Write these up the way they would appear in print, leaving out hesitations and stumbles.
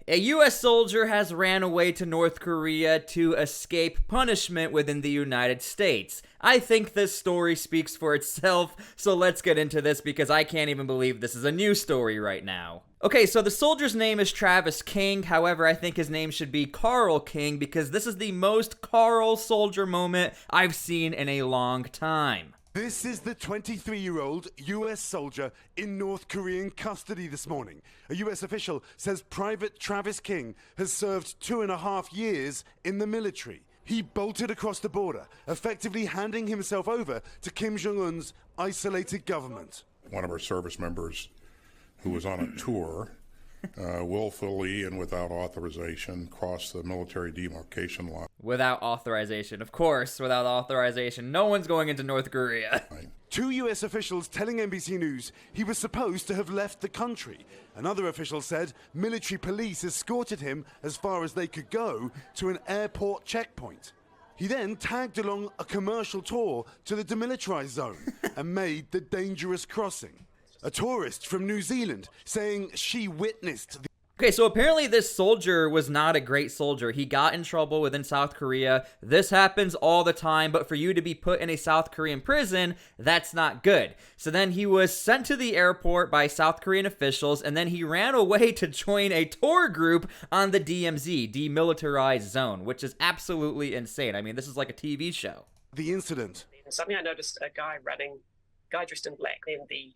A U.S. soldier has ran away to North Korea to escape punishment within the United States. I think this story speaks for itself, so let's get into this because I can't even believe this is a news story right now. Okay, so the soldier's name is Travis King. However, I think his name should be Carl King because this is the most Carl soldier moment I've seen in a long time. This is the 23-year-old U.S. soldier in North Korean custody this morning. A U.S. official says Private Travis King has served 2.5 years in the military. He bolted across the border, effectively handing himself over to Kim Jong-un's isolated government. One of our service members who was on a tour willfully and without authorization crossed the military demarcation line. Without authorization, of course, without authorization. No one's going into North Korea. Two U.S. officials telling NBC News he was supposed to have left the country. Another official said military police escorted him as far as they could go to an airport checkpoint. He then tagged along a commercial tour to the demilitarized zone and made the dangerous crossing. A tourist from New Zealand saying she witnessed the Okay, so apparently this soldier was not a great soldier. He got in trouble within South Korea. This happens all the time, but for you to be put in a South Korean prison, that's not good. So then he was sent to the airport by South Korean officials, and then he ran away to join a tour group on the DMZ, Demilitarized Zone, which is absolutely insane. I mean, this is like a TV show. The incident. Suddenly I noticed a guy dressed in black, then the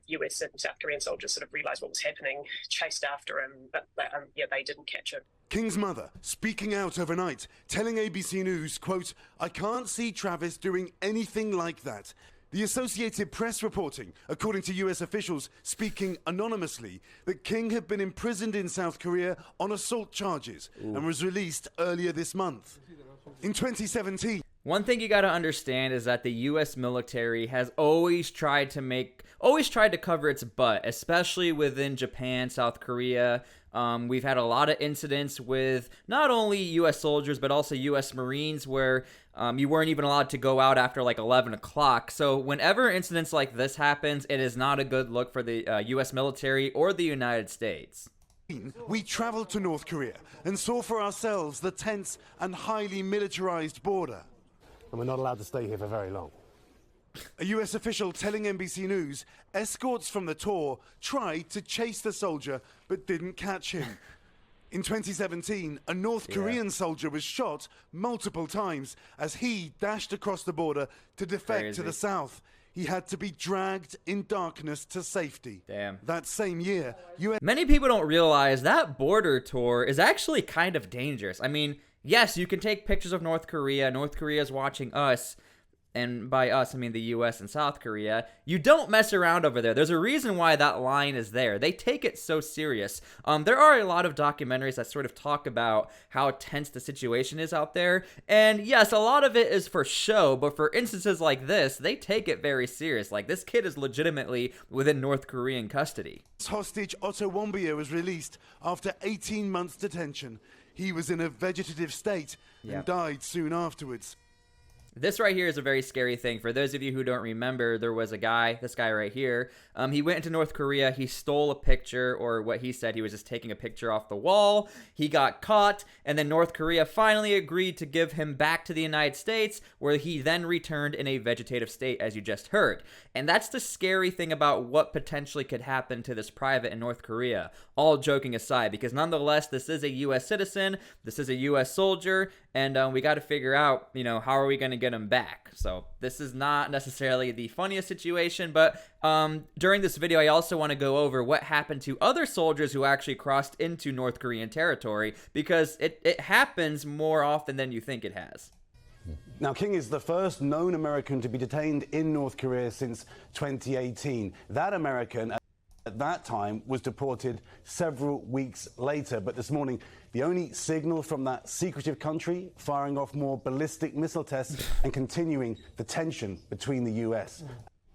US and South Korean soldiers sort of realized what was happening, chased after him, but they didn't catch him. King's mother speaking out overnight, telling ABC News, quote, "I can't see Travis doing anything like that." The Associated Press reporting, according to US officials speaking anonymously, that King had been imprisoned in South Korea on assault charges and was released earlier this month. In 2017, one thing you got to understand is that the U.S. military has always tried to cover its butt, especially within Japan, South Korea. We've had a lot of incidents with not only U.S. soldiers, but also U.S. Marines where you weren't even allowed to go out after like 11 o'clock. So whenever incidents like this happens, it is not a good look for the U.S. military or the United States. We traveled to North Korea and saw for ourselves the tense and highly militarized border. And we're not allowed to stay here for very long. A U.S. official telling NBC News escorts from the tour tried to chase the soldier but didn't catch him. In 2017, a North Korean soldier was shot multiple times as he dashed across the border to defect to the south. He had to be dragged in darkness to safety. Damn. That same year, Many people don't realize that border tour is actually kind of dangerous. I mean, yes, you can take pictures of North Korea. North Korea is watching us. And by us, I mean the US and South Korea. You don't mess around over there. There's a reason why that line is there. They take it so serious. There are a lot of documentaries that sort of talk about how tense the situation is out there. And yes, a lot of it is for show, but for instances like this, they take it very serious. Like, this kid is legitimately within North Korean custody. hostage Otto Warmbier was released after 18 months detention. He was in a vegetative state and died soon afterwards. This right here is a very scary thing. For those of you who don't remember, there was a guy, this guy right here, he went into North Korea, he stole a picture, or what he said, he was just taking a picture off the wall, he got caught, and then North Korea finally agreed to give him back to the United States, where he then returned in a vegetative state, as you just heard. And that's the scary thing about what potentially could happen to this private in North Korea, all joking aside, because nonetheless, this is a U.S. citizen, this is a U.S. soldier, and we got to figure out, how are we going to get him back? So this is not necessarily the funniest situation, but during this video, I also want to go over what happened to other soldiers who actually crossed into North Korean territory, because it happens more often than you think it has. Now, King is the first known American to be detained in North Korea since 2018. That American at that time was deported several weeks later, but this morning the only signal from that secretive country firing off more ballistic missile tests and continuing the tension between the US.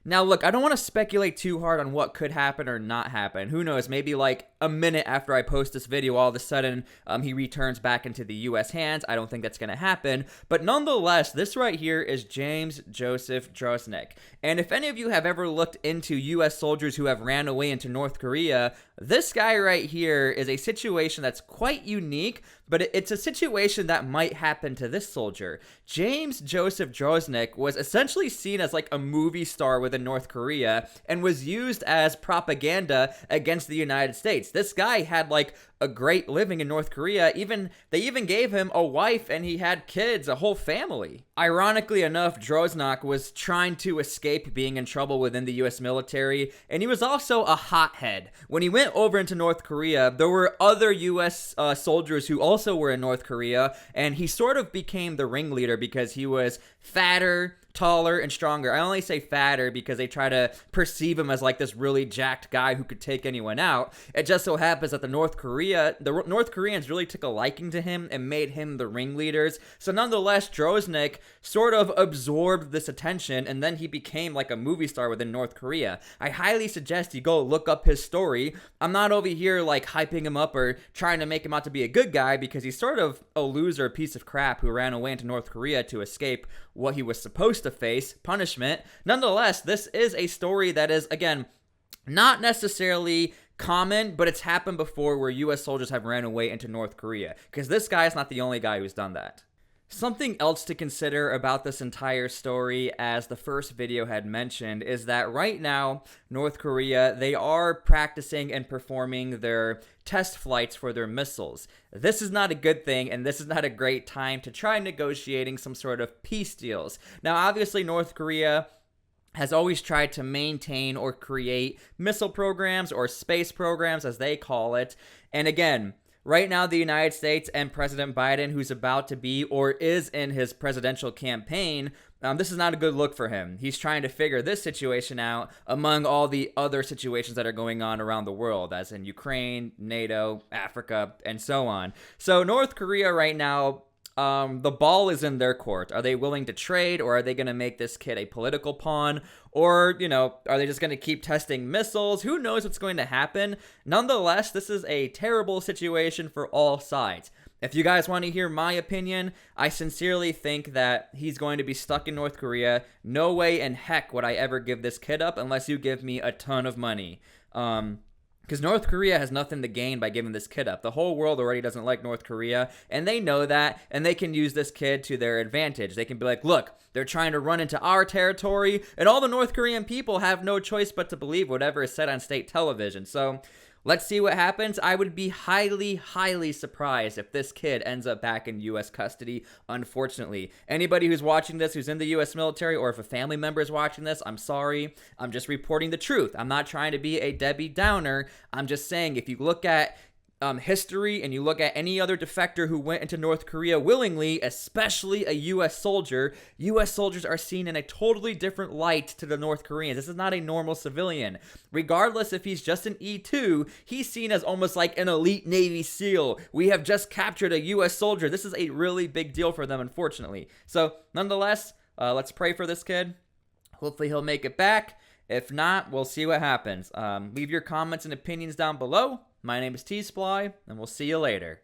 Now, look, I don't want to speculate too hard on what could happen or not happen. Who knows? Maybe like a minute after I post this video, all of a sudden he returns back into the U.S. hands. I don't think that's going to happen. But nonetheless, this right here is James Joseph Drozniak. And if any of you have ever looked into U.S. soldiers who have ran away into North Korea, this guy right here is a situation that's quite unique, but it's a situation that might happen to this soldier. James Joseph Drozniak was essentially seen as like a movie star within North Korea and was used as propaganda against the United States. This guy had like a great living in North Korea. They even gave him a wife, and he had kids, a whole family. Ironically enough, Drozniak was trying to escape being in trouble within the US military, and he was also a hothead. When he went over into North Korea, there were other US soldiers who also were in North Korea, and he sort of became the ringleader because he was fatter, taller, and stronger. I only say fatter because they try to perceive him as like this really jacked guy who could take anyone out. It just so happens that the North Koreans really took a liking to him and made him the ringleaders. So nonetheless, Drozniak sort of absorbed this attention, and then he became like a movie star within North Korea. I highly suggest you go look up his story. I'm not over here like hyping him up or trying to make him out to be a good guy, because he's sort of a loser piece of crap who ran away into North Korea to escape what he was supposed to face, punishment. Nonetheless, this is a story that is, again, not necessarily common, but it's happened before where US soldiers have ran away into North Korea, because this guy is not the only guy who's done that. Something else to consider about this entire story, as the first video had mentioned, is that right now, North Korea, they are practicing and performing their test flights for their missiles. This is not a good thing, and this is not a great time to try negotiating some sort of peace deals. Now, obviously, North Korea has always tried to maintain or create missile programs, or space programs as they call it. And again, right now, the United States and President Biden, who's about to be or is in his presidential campaign, this is not a good look for him. He's trying to figure this situation out among all the other situations that are going on around the world, as in Ukraine, NATO, Africa, and so on. So North Korea right now, the ball is in their court. Are they willing to trade, or are they going to make this kid a political pawn? Or, are they just going to keep testing missiles? Who knows what's going to happen? Nonetheless, this is a terrible situation for all sides. If you guys want to hear my opinion, I sincerely think that he's going to be stuck in North Korea. No way in heck would I ever give this kid up unless you give me a ton of money. Because North Korea has nothing to gain by giving this kid up. The whole world already doesn't like North Korea, and they know that, and they can use this kid to their advantage. They can be like, look, they're trying to run into our territory, and all the North Korean people have no choice but to believe whatever is said on state television. So let's see what happens. I would be highly, highly surprised if this kid ends up back in U.S. custody, unfortunately. Anybody who's watching this who's in the U.S. military, or if a family member is watching this, I'm sorry. I'm just reporting the truth. I'm not trying to be a Debbie Downer. I'm just saying, if you look at history and you look at any other defector who went into North Korea willingly, especially a U.S. soldier, U.S. soldiers are seen in a totally different light to the North Koreans. This is not a normal civilian. Regardless if he's just an E2, he's seen as almost like an elite Navy SEAL. We have just captured a U.S. soldier. This is a really big deal for them, unfortunately. So, nonetheless, let's pray for this kid. Hopefully he'll make it back. If not, we'll see what happens. Leave your comments and opinions down below. My name is T-SPLY, and we'll see you later.